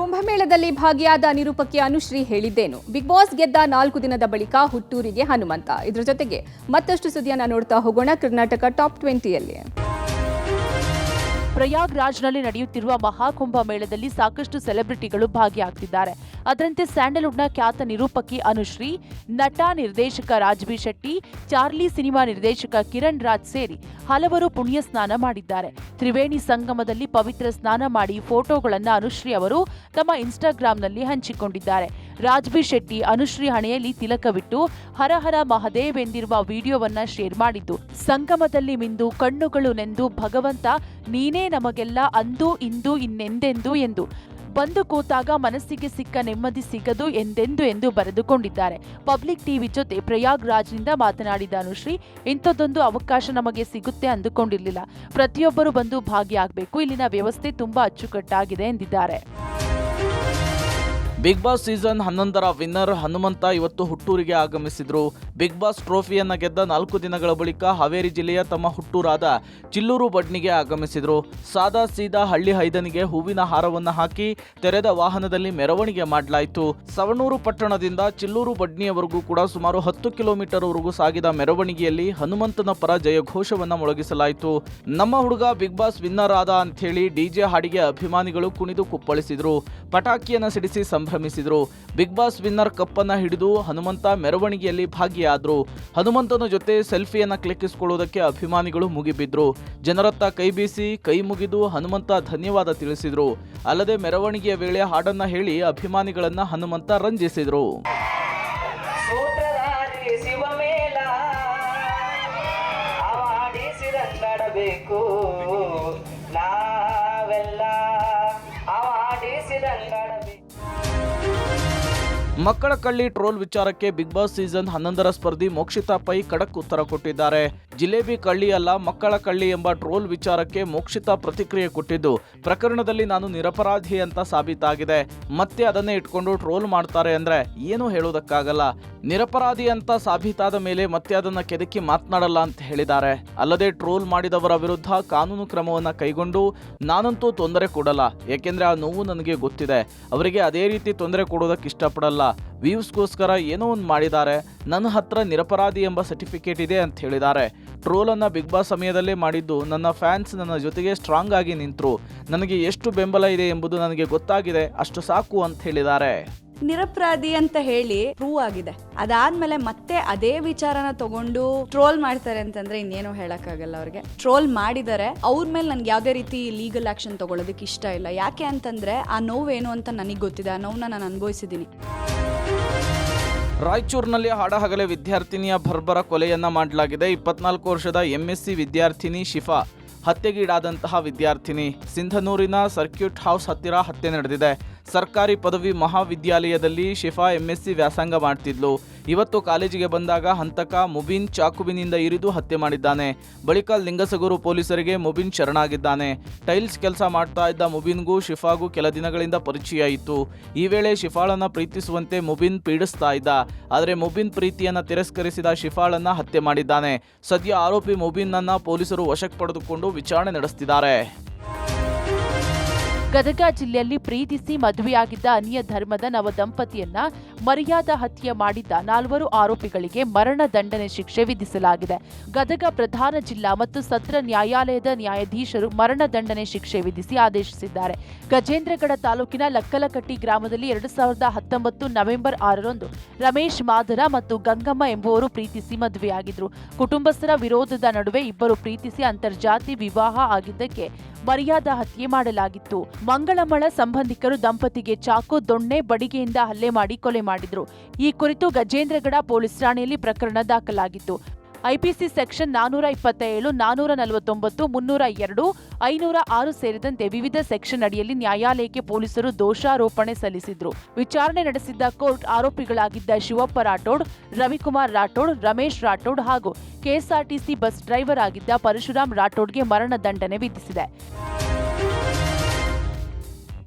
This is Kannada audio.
ಕುಂಭಮೇಳದಲ್ಲಿ ಭಾಗಿಯಾದ ನಿರೂಪಕಿ ಅನುಶ್ರೀ ಹೇಳಿದ್ದೇನು? ಬಿಗ್ ಬಾಸ್ ಗೆದ್ದ 4 ದಿನದ ಬಳಿಕ ಹುಟ್ಟೂರಿಗೆ ಹನುಮಂತ. ಇದರ ಜೊತೆಗೆ ಮತ್ತಷ್ಟು ಸುದ್ದಿಯನ್ನ ನೋಡ್ತಾ ಹೋಗೋಣ ಕರ್ನಾಟಕ ಟಾಪ್ 20ಯಲ್ಲಿ. ಪ್ರಯಾಗ್ರಾಜ್ನಲ್ಲಿ ನಡೆಯುತ್ತಿರುವ ಮಹಾಕುಂಭ ಮೇಳದಲ್ಲಿ ಸಾಕಷ್ಟು ಸೆಲೆಬ್ರಿಟಿಗಳು ಭಾಗಿಯಾಗ್ತಿದ್ದಾರೆ. ಅದರಂತೆ ಸ್ಯಾಂಡಲ್ವುಡ್ನ ಖ್ಯಾತ ನಿರೂಪಕಿ ಅನುಶ್ರೀ, ನಟ ನಿರ್ದೇಶಕ ರಾಜ್ಬೀರ್ ಶೆಟ್ಟಿ, ಚಾರ್ಲಿ ಸಿನಿಮಾ ನಿರ್ದೇಶಕ ಕಿರಣ್ ರಾಜ್ ಸೇರಿ ಹಲವರು ಪುಣ್ಯ ಸ್ನಾನ ಮಾಡಿದ್ದಾರೆ. ತ್ರಿವೇಣಿ ಸಂಗಮದಲ್ಲಿ ಪವಿತ್ರ ಸ್ನಾನ ಮಾಡಿ ಫೋಟೋಗಳನ್ನು ಅನುಶ್ರೀ ಅವರು ತಮ್ಮ ಇನ್ಸ್ಟಾಗ್ರಾಂನಲ್ಲಿ ಹಂಚಿಕೊಂಡಿದ್ದಾರೆ. ರಾಜ್ಬೀರ್ ಶೆಟ್ಟಿ ಅನುಶ್ರೀ ಹಣೆಯಲ್ಲಿ ತಿಲಕವಿಟ್ಟು ಹರ ಹರ ಮಹದೇವ್ ಎಂದಿರುವ ವಿಡಿಯೋವನ್ನ ಶೇರ್ ಮಾಡಿದ್ದು, ಸಂಗಮದಲ್ಲಿ ಮಿಂದು ಕಣ್ಣುಗಳು ನೆಂದು ಭಗವಂತ ನೀನೇ ನಮಗೆಲ್ಲ ಅಂದು ಇಂದು ಇನ್ನೆಂದೆಂದು ಎಂದು ಬಂದು ಕೂತಾಗ ಮನಸ್ಸಿಗೆ ಸಿಕ್ಕ ನೆಮ್ಮದಿ ಸಿಗದು ಎಂದೆಂದು ಎಂದು ಬರೆದುಕೊಂಡಿದ್ದಾರೆ. ಪಬ್ಲಿಕ್ ಟಿವಿ ಜೊತೆ ಪ್ರಯಾಗ್ರಾಜ್ನಿಂದ ಮಾತನಾಡಿದ ಅನುಶ್ರೀ, ಇಂಥದ್ದೊಂದು ಅವಕಾಶ ನಮಗೆ ಸಿಗುತ್ತೆ ಅಂದುಕೊಂಡಿರಲಿಲ್ಲ. ಪ್ರತಿಯೊಬ್ಬರು ಬಂದು ಭಾಗಿಯಾಗಬೇಕು. ಇಲ್ಲಿನ ವ್ಯವಸ್ಥೆ ತುಂಬಾ ಅಚ್ಚುಕಟ್ಟಾಗಿದೆ ಎಂದಿದ್ದಾರೆ. ಬಿಗ್ ಬಾಸ್ ಸೀಸನ್ 11ರ ವಿನ್ನರ್ ಹನುಮಂತ ಇವತ್ತು ಹುಟ್ಟೂರಿಗೆ ಆಗಮಿಸಿದ್ರು. ಬಿಗ್ ಬಾಸ್ ಟ್ರೋಫಿಯನ್ನ ಗೆದ್ದ 4 ದಿನಗಳ ಬಳಿಕ ಹಾವೇರಿ ಜಿಲ್ಲೆಯ ತಮ್ಮ ಹುಟ್ಟೂರಾದ ಚಿಲ್ಲೂರು ಬಡ್ನಿಗೆ ಆಗಮಿಸಿದ್ರು. ಸಾದಾ ಸೀದಾ ಹಳ್ಳಿ ಹೈದನಿಗೆ ಹೂವಿನ ಹಾರವನ್ನ ಹಾಕಿ ತೆರೆದ ವಾಹನದಲ್ಲಿ ಮೆರವಣಿಗೆ ಮಾಡಲಾಯಿತು. ಸವಣೂರು ಪಟ್ಟಣದಿಂದ ಚಿಲ್ಲೂರು ಬಡ್ನಿಯವರೆಗೂ ಕೂಡ ಸುಮಾರು 10 ಕಿಲೋಮೀಟರ್ ವರೆಗೂ ಸಾಗಿದ ಮೆರವಣಿಗೆಯಲ್ಲಿ ಹನುಮಂತನ ಪರ ಜಯಘೋಷವನ್ನ ಮೊಳಗಿಸಲಾಯಿತು. ನಮ್ಮ ಹುಡುಗ ಬಿಗ್ ಬಾಸ್ ವಿನ್ನರ್ ಆದ ಅಂತ ಹೇಳಿ ಡಿಜೆ ಹಾಡಿಗೆ ಅಭಿಮಾನಿಗಳು ಕುಣಿದು ಕುಪ್ಪಳಿಸಿದ್ರು. ಪಟಾಕಿಯನ್ನ ಸಿಡಿಸಿ ಸಂಭ್ರಮಿಸಿದ್ರು. ಬಿಗ್ ಬಾಸ್ ವಿನ್ನರ್ ಕಪ್ಪನ್ನ ಹಿಡಿದು ಹನುಮಂತ ಮೆರವಣಿಗೆಯಲ್ಲಿ ಭಾಗಿಯಾದ್ರು. ಹನುಮಂತನ ಜೊತೆ ಸೆಲ್ಫಿಯನ್ನ ಕ್ಲಿಕ್ಕಿಸಿಕೊಳ್ಳುವುದಕ್ಕೆ ಅಭಿಮಾನಿಗಳು ಮುಗಿಬಿದ್ರು. ಜನರತ್ತ ಕೈ ಬೀಸಿ ಕೈ ಮುಗಿದು ಹನುಮಂತ ಧನ್ಯವಾದ ತಿಳಿಸಿದ್ರು. ಅಲ್ಲದೆ ಮೆರವಣಿಗೆಯ ವೇಳೆ ಹಾಡನ್ನ ಹೇಳಿ ಅಭಿಮಾನಿಗಳನ್ನ ಹನುಮಂತ ರಂಜಿಸಿದ್ರು. ಮಕ್ಕಳ ಕಳ್ಳಿ ಟ್ರೋಲ್ ವಿಚಾರಕ್ಕೆ ಬಿಗ್ ಬಾಸ್ ಸೀಸನ್ 11ರ ಸ್ಪರ್ಧಿ ಮೋಕ್ಷಿತಾ ಪೈ ಖಡಕ್ ಉತ್ತರ ಕೊಟ್ಟಿದ್ದಾರೆ. ಜಿಲೇಬಿ ಕಳ್ಳಿ ಅಲ್ಲ ಮಕ್ಕಳ ಕಳ್ಳಿ ಎಂಬ ಟ್ರೋಲ್ ವಿಚಾರಕ್ಕೆ ಮೋಕ್ಷಿತಾ ಪ್ರತಿಕ್ರಿಯೆ ಕೊಟ್ಟಿದ್ದು, ಪ್ರಕರಣದಲ್ಲಿ ನಾನು ನಿರಪರಾಧಿ ಅಂತ ಸಾಬೀತಾಗಿದೆ. ಮತ್ತೆ ಅದನ್ನೇ ಇಟ್ಕೊಂಡು ಟ್ರೋಲ್ ಮಾಡ್ತಾರೆ ಅಂದ್ರೆ ಏನು ಹೇಳೋದಕ್ಕಾಗಲ್ಲ. ನಿರಪರಾಧಿ ಅಂತ ಸಾಬೀತಾದ ಮೇಲೆ ಮತ್ತೆ ಅದನ್ನ ಕೆದಕಿ ಮಾತನಾಡಲ್ಲ ಅಂತ ಹೇಳಿದ್ದಾರೆ. ಅಲ್ಲದೆ ಟ್ರೋಲ್ ಮಾಡಿದವರ ವಿರುದ್ಧ ಕಾನೂನು ಕ್ರಮವನ್ನ ಕೈಗೊಂಡು ನಾನಂತೂ ತೊಂದರೆ ಕೊಡಲ್ಲ, ಏಕೆಂದ್ರೆ ಆ ನೋವು ನನಗೆ ಗೊತ್ತಿದೆ. ಅವರಿಗೆ ಅದೇ ರೀತಿ ತೊಂದರೆ ಕೊಡೋದಕ್ಕೆ ಇಷ್ಟಪಡಲ್ಲ. ವ್ಯೂಸ್ಗೋಸ್ಕರ ಏನೋ ಒಂದು ಮಾಡಿದ್ದಾರೆ. ನನ್ನ ಹತ್ರ ನಿರಪರಾಧಿ ಎಂಬ ಸರ್ಟಿಫಿಕೇಟ್ ಇದೆ ಅಂತ ಹೇಳಿದ್ದಾರೆ. ಟ್ರೋಲ್ ಅನ್ನ ಬಿಗ್ ಬಾಸ್ ಸಮಯದಲ್ಲೇ ಮಾಡಿದ್ದು, ನನ್ನ ಫ್ಯಾನ್ಸ್ ನನ್ನ ಜೊತೆಗೆ ಸ್ಟ್ರಾಂಗ್ ಆಗಿ ನಿಂತರು. ನನಗೆ ಎಷ್ಟು ಬೆಂಬಲ ಇದೆ ಎಂಬುದು ನನಗೆ ಗೊತ್ತಾಗಿದೆ, ಅಷ್ಟು ಸಾಕು ಅಂತ ಹೇಳಿದ್ದಾರೆ. ನಿರಪರಾಧಿ ಅಂತ ಹೇಳಿ ಪ್ರೂವ್ ಆಗಿದೆ. ಅದಾದ್ಮೇಲೆ ಮತ್ತೆ ಅದೇ ವಿಚಾರನ ತಗೊಂಡು ಟ್ರೋಲ್ ಮಾಡ್ತಾರೆ ಅಂತಂದ್ರೆ ಇನ್ನೇನು ಹೇಳಕ್ಕಾಗಲ್ಲ. ಅವ್ರಿಗೆ ಟ್ರೋಲ್ ಮಾಡಿದರೆ ಅವ್ರ ಮೇಲೆ ನನ್ಗೆ ಯಾವ್ದೇ ರೀತಿ ಲೀಗಲ್ ಆಕ್ಷನ್ ತಗೊಳ್ಳೋದಕ್ಕೆ ಇಷ್ಟ ಇಲ್ಲ. ಯಾಕೆ ಅಂತಂದ್ರೆ ಆ ನೋವೇನು ಅಂತ ನನಗೆ ಗೊತ್ತಿದೆ. ಆ ನೋವನ್ನ ನಾನು ಅನುಭವಿಸಿದ್ದೀನಿ. ರಾಯಚೂರಿನಲ್ಲಿ ಹಾಡಹಗಲೇ ವಿದ್ಯಾರ್ಥಿನಿಯ ಬರ್ಬರ ಕೊಲೆಯನ್ನ ಮಾಡಲಾಗಿದೆ. 24 ವರ್ಷದ MSc ವಿದ್ಯಾರ್ಥಿನಿ ಶಿಫಾ ಹತ್ಯೆಗೀಡಾದಂತಹ ವಿದ್ಯಾರ್ಥಿನಿ. ಸಿಂಧನೂರಿನ ಸರ್ಕ್ಯೂಟ್ ಹೌಸ್ ಹತ್ತಿರ ಹತ್ಯೆ ನಡೆದಿದೆ. ಸರ್ಕಾರಿ ಪದವಿ ಮಹಾವಿದ್ಯಾಲಯದಲ್ಲಿ ಶಿಫಾ MSc ವ್ಯಾಸಂಗ ಮಾಡ್ತಿದ್ಲು. ಇವತ್ತು ಕಾಲೇಜಿಗೆ ಬಂದಾಗ ಹಂತಕ ಮುಬಿನ್ ಚಾಕುವಿನಿಂದ ಇರಿದು ಹತ್ಯೆ ಮಾಡಿದ್ದಾನೆ. ಬಳಿಕ ಲಿಂಗಸಗೂರು ಪೊಲೀಸರಿಗೆ ಮುಬಿನ್ ಶರಣಾಗಿದ್ದಾನೆ. ಟೈಲ್ಸ್ ಕೆಲಸ ಮಾಡ್ತಾ ಇದ್ದ ಮುಬಿನ್ಗೂ ಶಿಫಾಗೂ ಕೆಲ ದಿನಗಳಿಂದ ಪರಿಚಯ ಇತ್ತು. ಈ ವೇಳೆ ಶಿಫಾಳನ್ನ ಪ್ರೀತಿಸುವಂತೆ ಮುಬಿನ್ ಪೀಡಿಸ್ತಾ ಇದ್ದ. ಆದರೆ ಮುಬಿನ್ ಪ್ರೀತಿಯನ್ನ ತಿರಸ್ಕರಿಸಿದ ಶಿಫಾಳನ್ನ ಹತ್ಯೆ ಮಾಡಿದ್ದಾನೆ. ಸದ್ಯ ಆರೋಪಿ ಮುಬಿನ್ನನ್ನ ಪೊಲೀಸರು ವಶಕ್ಕೆ ಪಡೆದುಕೊಂಡು ವಿಚಾರಣೆ ನಡೆಸುತ್ತಿದ್ದಾರೆ. ಗದಗ ಜಿಲ್ಲೆಯಲ್ಲಿ ಪ್ರೀತಿಸಿ ಮದುವೆಯಾಗಿದ್ದ ಅನ್ಯ ಧರ್ಮದ ನವ ದಂಪತಿಯನ್ನ ಮರ್ಯಾದಾ ಹತ್ಯೆ ಮಾಡಿದ್ದ 4 ಆರೋಪಿಗಳಿಗೆ ಮರಣ ದಂಡನೆ ಶಿಕ್ಷೆ ವಿಧಿಸಲಾಗಿದೆ. ಗದಗ ಪ್ರಧಾನ ಜಿಲ್ಲಾ ಮತ್ತು ಸತ್ರ ನ್ಯಾಯಾಲಯದ ನ್ಯಾಯಾಧೀಶರು ಮರಣ ದಂಡನೆ ಶಿಕ್ಷೆ ವಿಧಿಸಿ ಆದೇಶಿಸಿದ್ದಾರೆ. ಗಜೇಂದ್ರಗಡ ತಾಲೂಕಿನ ಲಕ್ಕಲಕಟ್ಟಿ ಗ್ರಾಮದಲ್ಲಿ 2019 ನವೆಂಬರ್ 6ರಂದು ರಮೇಶ್ ಮಾದರ ಮತ್ತು ಗಂಗಮ್ಮ ಎಂಬುವರು ಪ್ರೀತಿಸಿ ಮದುವೆಯಾಗಿದ್ರು. ಕುಟುಂಬಸ್ಥರ ವಿರೋಧದ ನಡುವೆ ಇಬ್ಬರು ಪ್ರೀತಿಸಿ ಅಂತರ್ಜಾತಿ ವಿವಾಹ ಆಗಿದ್ದಕ್ಕೆ ಮರ್ಯಾದಾ ಹತ್ಯೆ ಮಾಡಲಾಗಿತ್ತು. ಮಂಗಳಮಳ ಸಂಬಂಧಿಕರು ದಂಪತಿಗೆ ಚಾಕು, ದೊಣ್ಣೆ, ಬಡಿಗೆಯಿಂದ ಹಲ್ಲೆ ಮಾಡಿ ಕೊಲೆ ಮಾಡಿದ್ರು. ಈ ಕುರಿತು ಗಜೇಂದ್ರಗಡ ಪೊಲೀಸ್ ಠಾಣೆಯಲ್ಲಿ ಪ್ರಕರಣ ದಾಖಲಾಗಿತ್ತು. ಐಪಿಸಿ ಸೆಕ್ಷನ್ 427, 449, 302, 506 ಸೇರಿದಂತೆ ವಿವಿಧ ಸೆಕ್ಷನ್ ಅಡಿಯಲ್ಲಿ ನ್ಯಾಯಾಲಯಕ್ಕೆ ಪೊಲೀಸರು ದೋಷಾರೋಪಣೆ ಸಲ್ಲಿಸಿದ್ರು. ವಿಚಾರಣೆ ನಡೆಸಿದ್ದ ಕೋರ್ಟ್ ಆರೋಪಿಗಳಾಗಿದ್ದ ಶಿವಪ್ಪ ರಾಠೋಡ್, ರವಿಕುಮಾರ್ ರಾಠೋಡ್, ರಮೇಶ್ ರಾಠೋಡ್ ಹಾಗೂ ಕೆಎಸ್ಆರ್ಟಿಸಿ ಬಸ್ ಡ್ರೈವರ್ ಆಗಿದ್ದ ಪರಶುರಾಮ್ ರಾಠೋಡ್ಗೆ ಮರಣ ದಂಡನೆ ವಿಧಿಸಿದೆ.